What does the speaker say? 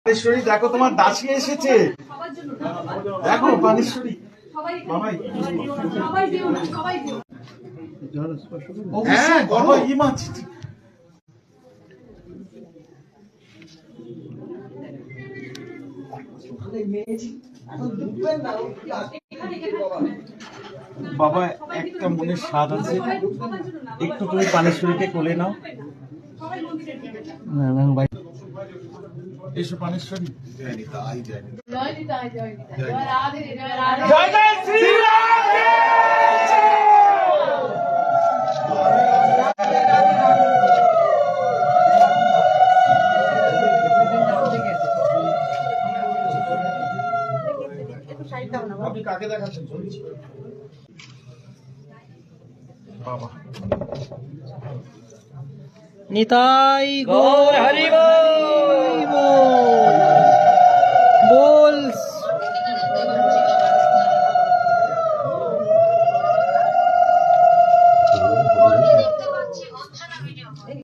পানেশ্বরী দেখো তোমার দাসী এসেছে। দেখো পানেশ্বরী হ্যাঁ করো ই মাছ। বাবা একটা মনের স্বাদ আছে, একটু তুমি পানেশ্বরীকে কোলে নাও। এসো পানেশ্বরী। আপনি কাকে দেখাচ্ছেন? বাবা নিতাই গৌর হরি বল।